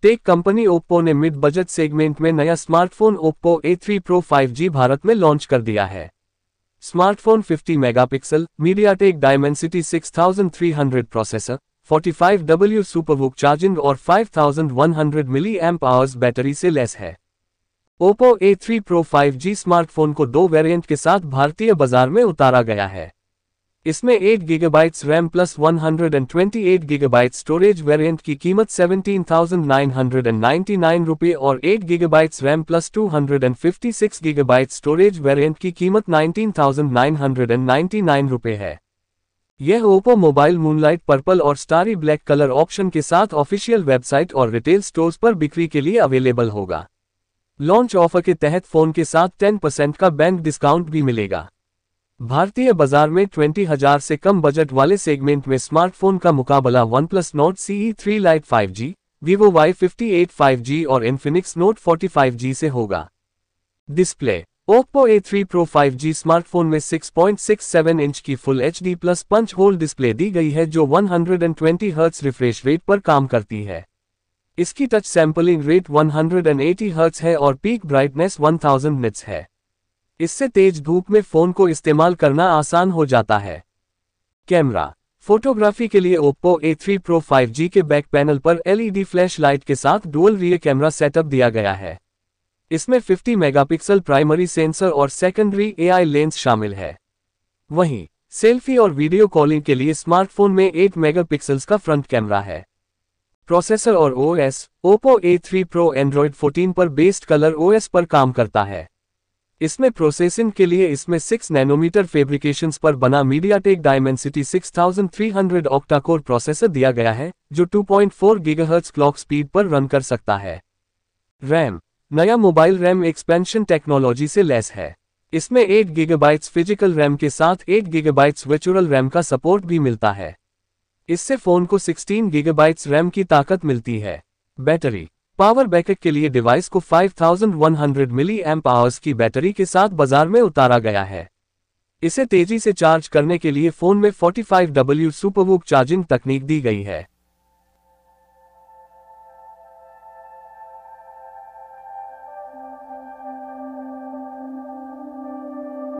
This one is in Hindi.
टेक कंपनी ओप्पो ने मिड बजट सेगमेंट में नया smartphone Oppo A3 Pro 5G Bharat में लॉन्च कर दिया है। Smartphone 50 megapixel MediaTek Dimensity 6300 processor, 45W सुपरवूक charging और 5100 mAh बैटरी से लैस है। Oppo A3 Pro 5G smartphone को दो वेरिएंट के साथ भारतीय बाजार में उतारा गया है। इसमें 8GB RAM plus 128GB storage variant की कीमत 17,999 रुपये और 8GB RAM plus 256GB storage variant की कीमत 19,999 रुपये है। यह ओप्पो मोबाइल मूनलाइट पर्पल और स्टारी ब्लैक कलर ऑप्शन के साथ ऑफिशियल वेबसाइट और रिटेल स्टोर्स पर बिक्री के लिए अवेलेबल होगा। लॉन्च ऑफर के तहत फोन के साथ 10% का बैंक डिस्काउंट भी मिलेगा। भारतीय बाजार में 20,000 से कम बजट वाले सेगमेंट में स्मार्टफोन का मुकाबला OnePlus Nord CE3 Lite 5G, Vivo Y58 5G और Infinix Note 40 5G से होगा। Display Oppo A3 Pro 5G smartphone में 6.67 इंच की full HD plus punch hole display दी गई है जो 120 हर्ट्ज रिफ्रेश रेट पर काम करती है। इसकी टच सैंपलिंग रेट 180 हर्ट्ज है और पीक ब्राइटनेस 1000 निट्स है। इससे तेज धूप में फोन को इस्तेमाल करना आसान हो जाता है। कैमरा फोटोग्राफी के लिए ओप्पो A3 Pro 5G के बैक पैनल पर LED फ्लैश लाइट के साथ डुअल रियर कैमरा सेटअप दिया गया है। इसमें 50 मेगापिक्सल प्राइमरी सेंसर और सेकेंडरी AI लेंस शामिल है। वहीं सेल्फी और वीडियो कॉलिंग के लिए स्मार्टफोन में 8 मेगापिक्सल्स का फ्रंट कैमरा है। प्रोसेसर और OS Oppo A3 Pro Android 14 पर बेस्ड कलर OS पर काम करता है। इसमें प्रोसेसिंग के लिए इसमें 6 नैनोमीटर फैब्रिकेशंस पर बना मीडियाटेक डायमेंसिटी 6300 ऑक्टा-कोर प्रोसेसर दिया गया है जो 2.4 GHz क्लॉक स्पीड पर रन कर सकता है। रैम नया मोबाइल रैम एक्सपेंशन टेक्नोलॉजी से लैस है। इसमें 8GB फिजिकल रैम के साथ 8GB वर्चुअल रैम का सपोर्ट भी मिलता है। इससे फोन को 16GB रैम की ताकत मिलती है। बैटरी पावर बैकअप के लिए डिवाइस को 5100 mAh की बैटरी के साथ बाजार में उतारा गया है। इसे तेजी से चार्ज करने के लिए फोन में 45W सुपरवूक चार्जिंग तकनीक दी गई है।